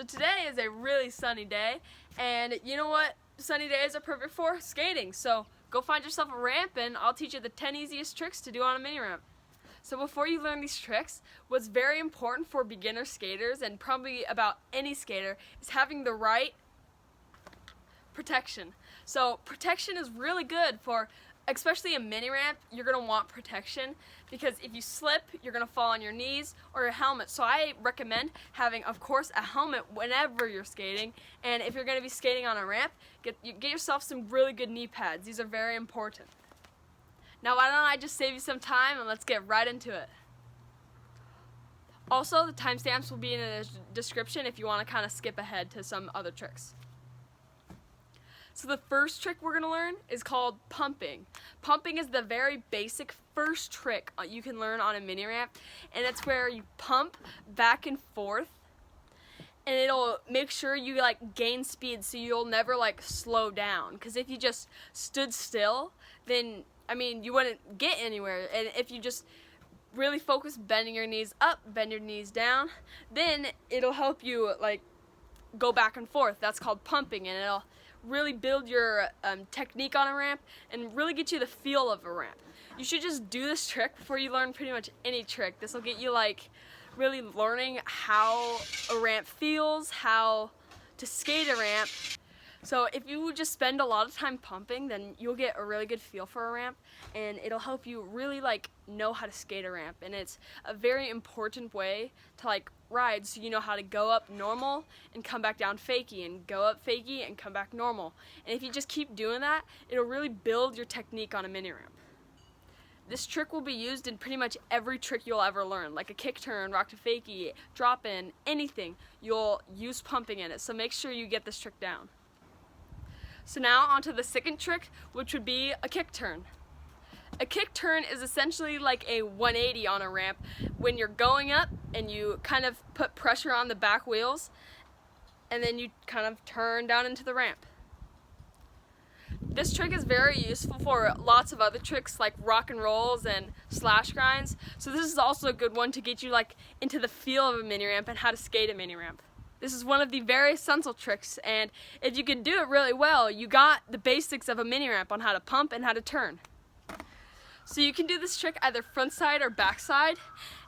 So today is a really sunny day, and you know what sunny days are perfect for? Skating. So go find yourself a ramp and I'll teach you the 10 easiest tricks to do on a mini ramp. So before you learn these tricks, what's very important for beginner skaters and probably about any skater is having the right protection. So protection is really good for, especially a mini ramp. You're going to want protection because if you slip, you're going to fall on your knees or your helmet. So I recommend having, of course, a helmet whenever you're skating. And if you're going to be skating on a ramp, get yourself some really good knee pads. These are very important. Now why don't I just save you some time and let's get right into it. Also, the timestamps will be in the description if you want to kind of skip ahead to some other tricks. So the first trick we're going to learn is called pumping. Pumping is the very basic first trick you can learn on a mini ramp, and it's where you pump back and forth, and it'll make sure you gain speed so you'll never slow down, because if you just stood still, then you wouldn't get anywhere. And if you just really focus bending your knees up, bend your knees down, then it'll help you go back and forth. That's called pumping, and it'll really build your technique on a ramp and really get you the feel of a ramp. You should just do this trick before you learn pretty much any trick. This will get you really learning how a ramp feels, how to skate a ramp. So if you just spend a lot of time pumping, then you'll get a really good feel for a ramp, and it'll help you really know how to skate a ramp. And it's a very important way to ride, so you know how to go up normal and come back down fakie, and go up fakie and come back normal. And if you just keep doing that, it'll really build your technique on a mini ramp. This trick will be used in pretty much every trick you'll ever learn, like a kick turn, rock to fakie, drop in, anything. You'll use pumping in it, so make sure you get this trick down. So now onto the second trick, which would be a kick turn. A kick turn is essentially like a 180 on a ramp when you're going up and you kind of put pressure on the back wheels and then you kind of turn down into the ramp. This trick is very useful for lots of other tricks like rock and rolls and slash grinds. So this is also a good one to get you into the feel of a mini ramp and how to skate a mini ramp. This is one of the very essential tricks, and if you can do it really well, you got the basics of a mini ramp on how to pump and how to turn. So you can do this trick either frontside or backside,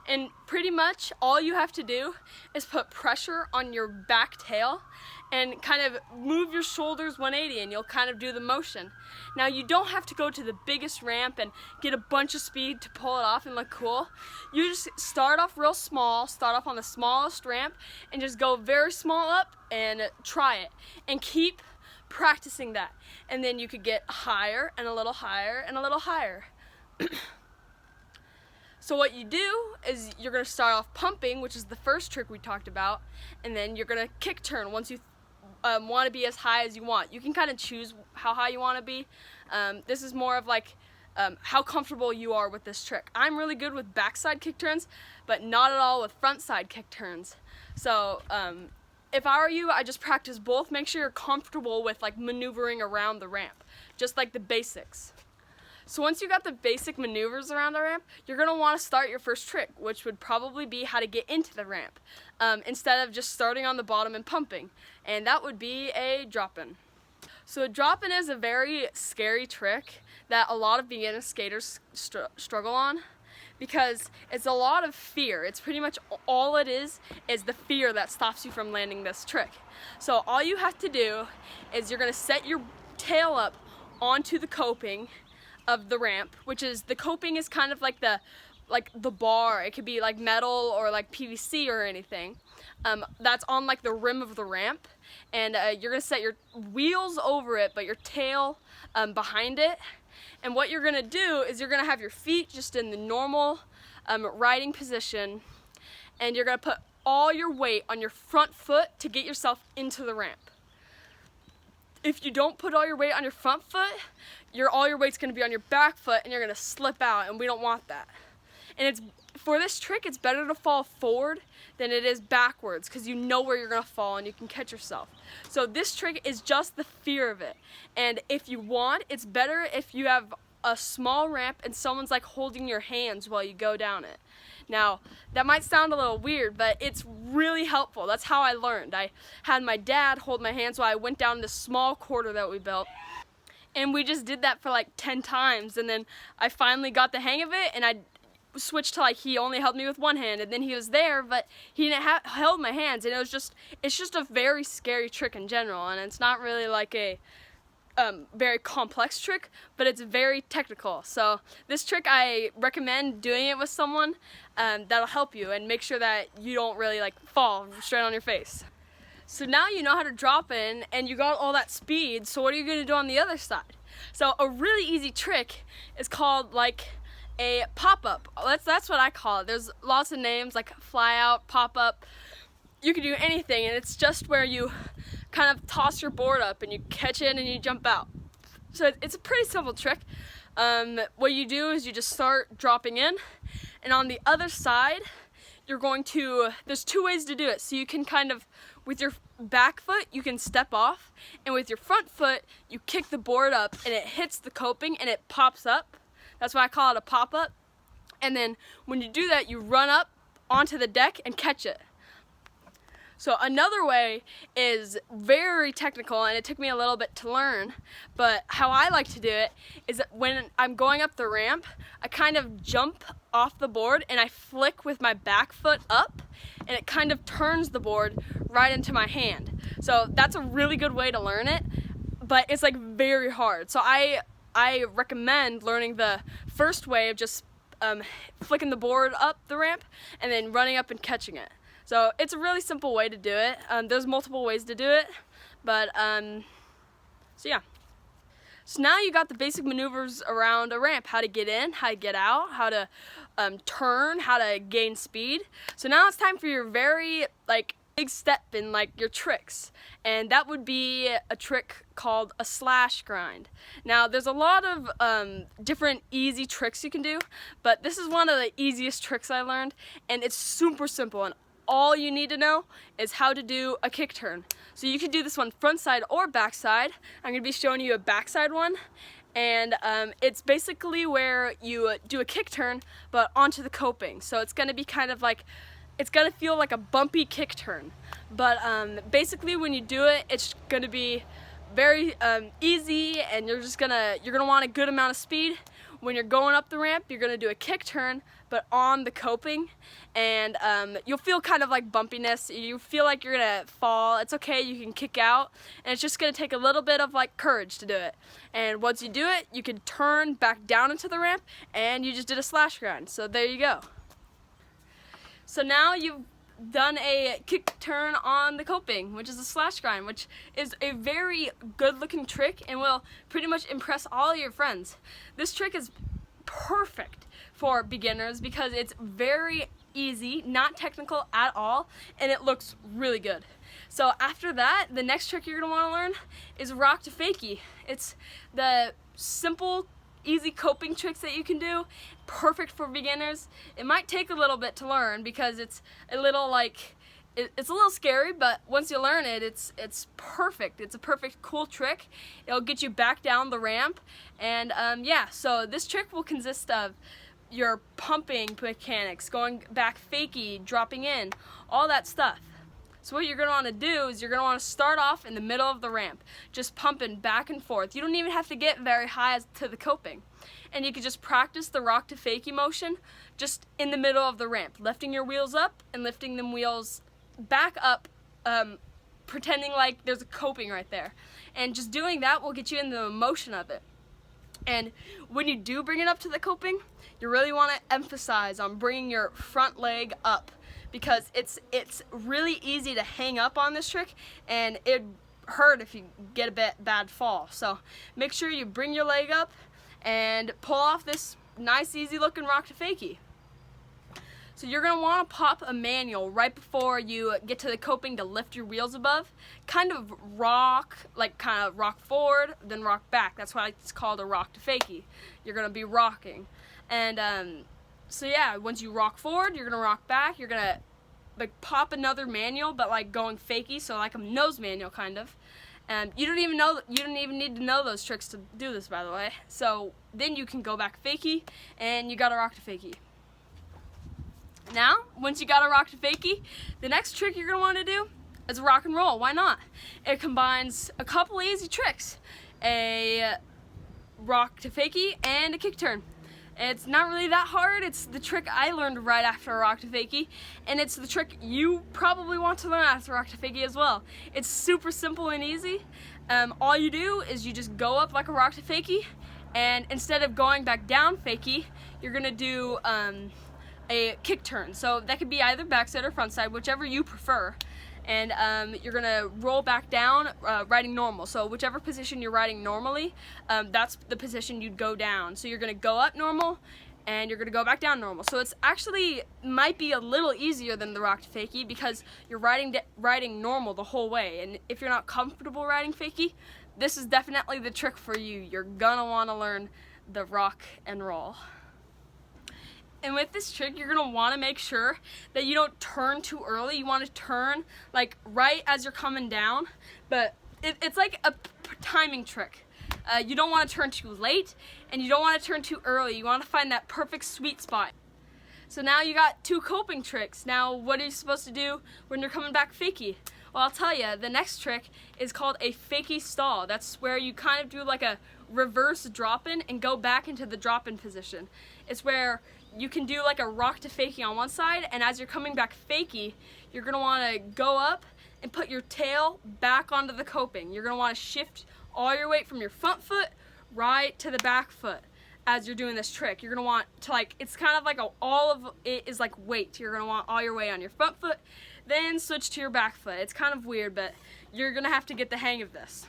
and pretty much all you have to do is put pressure on your back tail and kind of move your shoulders 180 and you'll kind of do the motion. Now you don't have to go to the biggest ramp and get a bunch of speed to pull it off and look cool. You just start off real small, start off on the smallest ramp and just go very small up and try it. And keep practicing that. And then you could get higher and a little higher and a little higher. So what you do is you're going to start off pumping, which is the first trick we talked about, and then you're going to kick turn once you want to be as high as you want. You can kind of choose how high you want to be. This is more of how comfortable you are with this trick. I'm really good with backside kick turns, but not at all with frontside kick turns. So if I were you, I just practice both. Make sure you're comfortable with maneuvering around the ramp, just like the basics. So once you got the basic maneuvers around the ramp, you're going to want to start your first trick, which would probably be how to get into the ramp, instead of just starting on the bottom and pumping, and that would be a drop-in. So a drop-in is a very scary trick that a lot of beginner skaters struggle on, because it's a lot of fear. It's pretty much all it is the fear that stops you from landing this trick. So all you have to do is you're going to set your tail up onto the coping of the ramp, which is, the coping is kind of like the bar. It could be metal or PVC or anything that's on the rim of the ramp, and you're gonna set your wheels over it but your tail behind it. And what you're gonna do is you're gonna have your feet just in the normal riding position, and you're gonna put all your weight on your front foot to get yourself into the ramp. If you don't put all your weight on your front foot, all your weight's going to be on your back foot and you're going to slip out, and we don't want that. And for this trick, it's better to fall forward than it is backwards, because you know where you're going to fall and you can catch yourself. So this trick is just the fear of it. And if you want, it's better if you have a small ramp and someone's holding your hands while you go down it. Now, that might sound a little weird, but it's really helpful. That's how I learned. I had my dad hold my hand, so I went down this small quarter that we built. And we just did that for like 10 times, and then I finally got the hang of it, and I switched to like he only held me with one hand, and then he was there, but he didn't held my hands, and it's just a very scary trick in general, and it's not really like a very complex trick, but it's very technical. So this trick, I recommend doing it with someone that'll help you and make sure that you don't really like fall straight on your face. So now you know how to drop in and you got all that speed, so what are you going to do on the other side? So a really easy trick is called like a pop-up. That's what I call it. There's lots of names like fly out, pop-up. You can do anything, and it's just where you kind of toss your board up and you catch it and you jump out. So it's a pretty simple trick. What you do is you just start dropping in, and on the other side you're going to, there's two ways to do it. So you can kind of, with your back foot, you can step off, and with your front foot, you kick the board up and it hits the coping and it pops up. That's why I call it a pop-up. And then when you do that, you run up onto the deck and catch it. So another way is very technical, and it took me a little bit to learn, but how I like to do it is that when I'm going up the ramp, I kind of jump off the board and I flick with my back foot up, and it kind of turns the board right into my hand. So that's a really good way to learn it, but it's like very hard. So I recommend learning the first way of just flicking the board up the ramp and then running up and catching it. So it's a really simple way to do it. There's multiple ways to do it, but so yeah. So now you got the basic maneuvers around a ramp: how to get in, how to get out, how to turn, how to gain speed. So now it's time for your very big step in your tricks, and that would be a trick called a slash grind. Now there's a lot of different easy tricks you can do, but this is one of the easiest tricks I learned, and it's super simple, and all you need to know is how to do a kick turn. So you can do this one front side or back side. I'm going to be showing you a backside one, and it's basically where you do a kick turn but onto the coping. So it's going to be kind of like, it's going to feel like a bumpy kick turn, but basically when you do it, it's going to be very easy, and you're gonna want a good amount of speed. When you're going up the ramp, you're gonna do a kick turn, but on the coping, and you'll feel kind of like bumpiness. You feel like you're gonna fall. It's okay, you can kick out, and it's just gonna take a little bit of courage to do it. And once you do it, you can turn back down into the ramp, and you just did a slash grind. So there you go. So now you've done a kick turn on the coping, which is a slash grind, which is a very good looking trick and will pretty much impress all your friends. This trick is perfect for beginners because it's very easy, not technical at all, and it looks really good. So after that, the next trick you're going to want to learn is rock to fakie. It's the simple, easy coping tricks that you can do, perfect for beginners. It might take a little bit to learn because it's a little it's a little scary, but once you learn it, it's perfect. It's a perfect cool trick. It'll get you back down the ramp, and yeah, so this trick will consist of your pumping mechanics, going back fakie, dropping in, all that stuff. So what you're going to want to do is you're going to want to start off in the middle of the ramp, just pumping back and forth. You don't even have to get very high to the coping. And you can just practice the rock to fakie motion just in the middle of the ramp, lifting your wheels up and lifting them wheels back up, pretending like there's a coping right there. And just doing that will get you in the motion of it. And when you do bring it up to the coping, you really want to emphasize on bringing your front leg up, because it's really easy to hang up on this trick, and it'd hurt if you get a bad fall. So make sure you bring your leg up and pull off this nice easy looking rock to fakie. So you're going to want to pop a manual right before you get to the coping to lift your wheels above. Kind of rock forward, then rock back. That's why it's called a rock to fakie. You're going to be rocking. And so yeah, once you rock forward, you're going to rock back. You're going to pop another manual, but going fakie, so like a nose manual kind of. And you don't even need to know those tricks to do this, by the way. So then you can go back fakie, and you got a rock to fakie. Now, once you got a rock to fakie, the next trick you're gonna wanna do is a rock and roll. Why not? It combines a couple easy tricks. A rock to fakie and a kick turn. It's not really that hard. It's the trick I learned right after a rock to fakie, and it's the trick you probably want to learn after a rock to fakie as well. It's super simple and easy. All you do is you just go up like a rock to fakie, and instead of going back down fakie, you're gonna do a kick turn. So that could be either backside or frontside, whichever you prefer. And you're gonna roll back down riding normal. So whichever position you're riding normally, that's the position you'd go down. So you're gonna go up normal and you're gonna go back down normal. So it's actually might be a little easier than the rock to fakie because you're riding normal the whole way. And if you're not comfortable riding fakie, this is definitely the trick for you. You're gonna wanna learn the rock and roll. And with this trick, you're gonna wanna make sure that you don't turn too early. You wanna turn like right as you're coming down, but it's like a timing trick. You don't wanna turn too late, and you don't wanna turn too early. You wanna find that perfect sweet spot. So now you got two coping tricks. Now what are you supposed to do when you're coming back fakie? Well, I'll tell you, the next trick is called a fakie stall. That's where you kind of do like a reverse drop-in and go back into the drop-in position. It's where you can do like a rock to fakie on one side, and as you're coming back fakie, you're gonna wanna go up and put your tail back onto the coping. You're gonna wanna shift all your weight from your front foot right to the back foot as you're doing this trick. You're gonna want to like, it's kind of like all of it is like weight. You're gonna want all your weight on your front foot, then switch to your back foot. It's kind of weird, but you're gonna have to get the hang of this.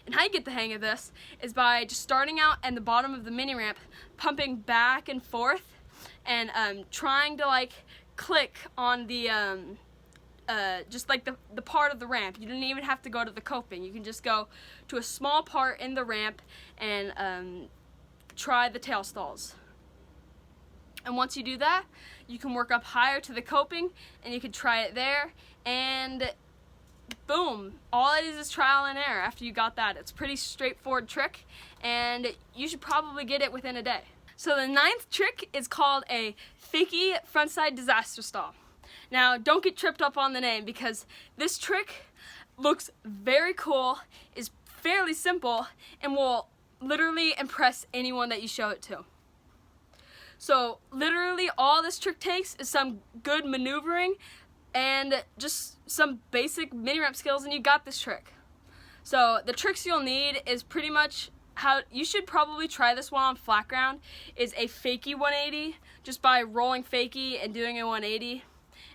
And how you get the hang of this is by just starting out at the bottom of the mini ramp, pumping back and forth, and trying to like click on the just like the part of the ramp. You don't even have to go to the coping. You can just go to a small part in the ramp and try the tail stalls. And once you do that, you can work up higher to the coping, and you can try it there, and boom, all it is trial and error. After you got that, it's a pretty straightforward trick, and you should probably get it within a day. So the 9th trick is called a fakie frontside disaster stall. Now don't get tripped up on the name, because this trick looks very cool, is fairly simple, and will literally impress anyone that you show it to. So literally all this trick takes is some good maneuvering and just some basic mini ramp skills, and you got this trick. So the tricks you'll need is pretty much how you should probably try this one on flat ground, is a fakie 180, just by rolling fakie and doing a 180,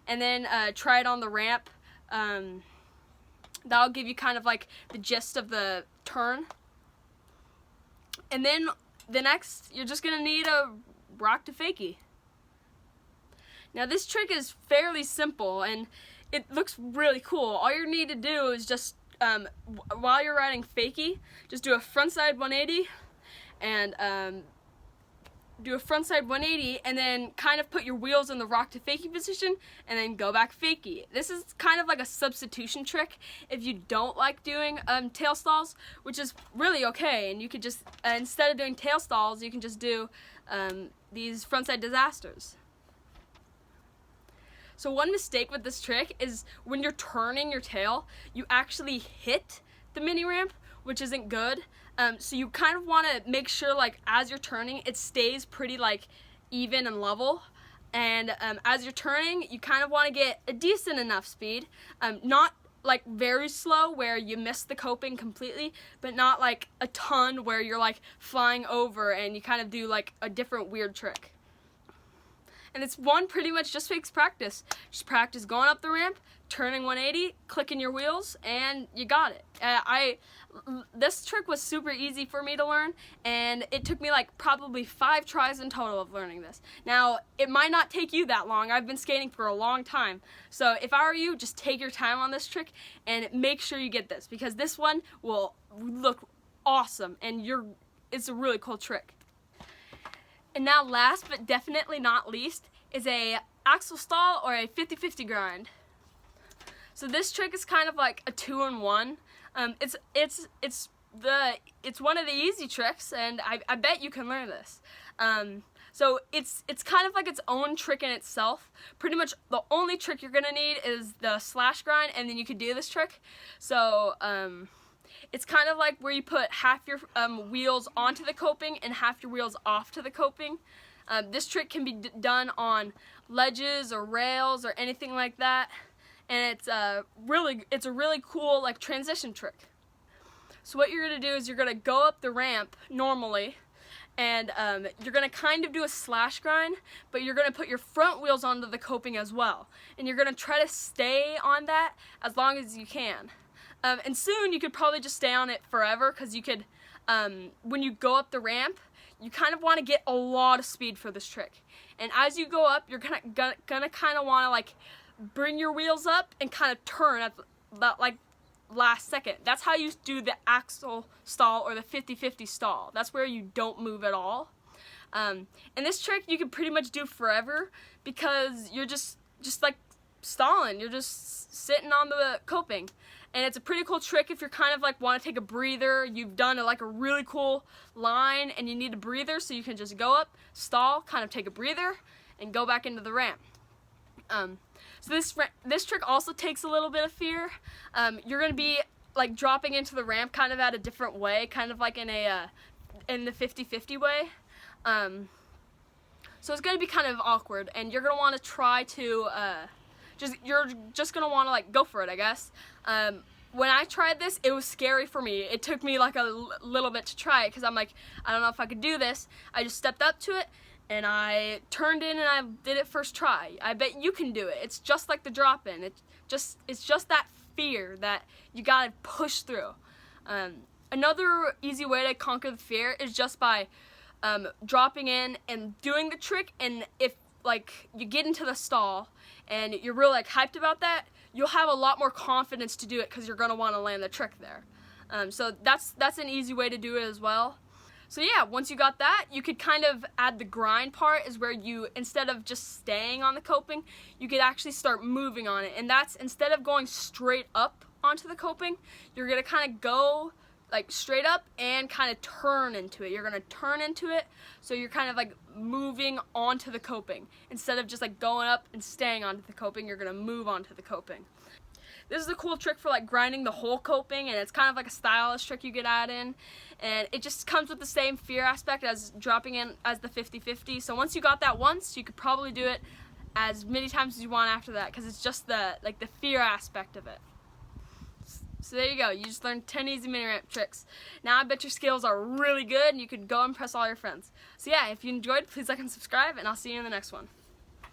and then try it on the ramp. That'll give you kind of like the gist of the turn. And then the next, you're just gonna need a rock to fakie. Now this trick is fairly simple, and it looks really cool. All you need to do is just, while you're riding fakie, just do a frontside 180, and do a frontside 180, and then kind of put your wheels in the rock to fakie position, and then go back fakie. This is kind of like a substitution trick if you don't like doing tail stalls, which is really okay. And you could just, instead of doing tail stalls, you can just do these frontside disasters. So one mistake with this trick is when you're turning your tail, you actually hit the mini ramp, which isn't good. So you kind of want to make sure, like, as you're turning, it stays pretty like even and level. And as you're turning, you kind of want to get a decent enough speed, not like very slow where you miss the coping completely, but not like a ton where you're like flying over and you kind of do like a different weird trick. And it's one pretty much just takes practice. Just practice going up the ramp, turning 180, clicking your wheels, and you got it. This trick was super easy for me to learn, and it took me like probably 5 tries in total of learning this. Now, it might not take you that long. I've been skating for a long time. So if I were you, just take your time on this trick and make sure you get this, because this one will look awesome, and it's a really cool trick. And now last but definitely not least is a axle stall or a 50-50 grind. So this trick is kind of like a 2-in-1. It's one of the easy tricks, and I bet you can learn this. So it's kind of like its own trick in itself. Pretty much the only trick you're gonna need is the slash grind, and then you can do this trick. So it's kind of like where you put half your wheels onto the coping and half your wheels off to the coping. This trick can be done on ledges or rails or anything like that, and it's a really cool like transition trick. So what you're gonna do is you're gonna go up the ramp normally, and you're gonna kind of do a slash grind, but you're gonna put your front wheels onto the coping as well, and you're gonna try to stay on that as long as you can. And soon you could probably just stay on it forever, because you could, when you go up the ramp, you kind of want to get a lot of speed for this trick. And as you go up, you're gonna kind of want to like bring your wheels up and kind of turn at that like last second. That's how you do the axle stall or the 50-50 stall. That's where you don't move at all. And this trick you can pretty much do forever, because you're just like stalling. You're just sitting on the coping. And it's a pretty cool trick if you're kind of like want to take a breather. You've done like a really cool line and you need a breather, so you can just go up, stall, kind of take a breather, and go back into the ramp. So this trick also takes a little bit of fear. You're gonna be like dropping into the ramp kind of at a different way, kind of like in the 50-50 way. So it's gonna be kind of awkward, and you're gonna want to try to you're just gonna want to like go for it, I guess. When I tried this, it was scary for me. It took me like a little bit to try it, because I'm like, I don't know if I could do this. I just stepped up to it and I turned in and I did it first try. I bet you can do it. It's just like the drop in. It's just that fear that you gotta push through. Another easy way to conquer the fear is just by dropping in and doing the trick, and if like you get into the stall and you're really like hyped about that, you'll have a lot more confidence to do it, because you're gonna want to land the trick there. So that's an easy way to do it as well. So yeah, once you got that, you could kind of add the grind part, is where you, instead of just staying on the coping, you could actually start moving on it. And that's, instead of going straight up onto the coping, you're gonna kind of go like straight up and kind of turn into it. You're gonna turn into it, so you're kind of like moving onto the coping. Instead of just like going up and staying onto the coping, you're gonna move onto the coping. This is a cool trick for like grinding the whole coping, and it's kind of like a stylish trick you could add in. And it just comes with the same fear aspect as dropping in as the 50-50. So once you got that once, you could probably do it as many times as you want after that, because it's just the fear aspect of it. So there you go. You just learned 10 easy mini ramp tricks. Now I bet your skills are really good and you could go impress all your friends. So yeah, if you enjoyed, please like and subscribe, and I'll see you in the next one.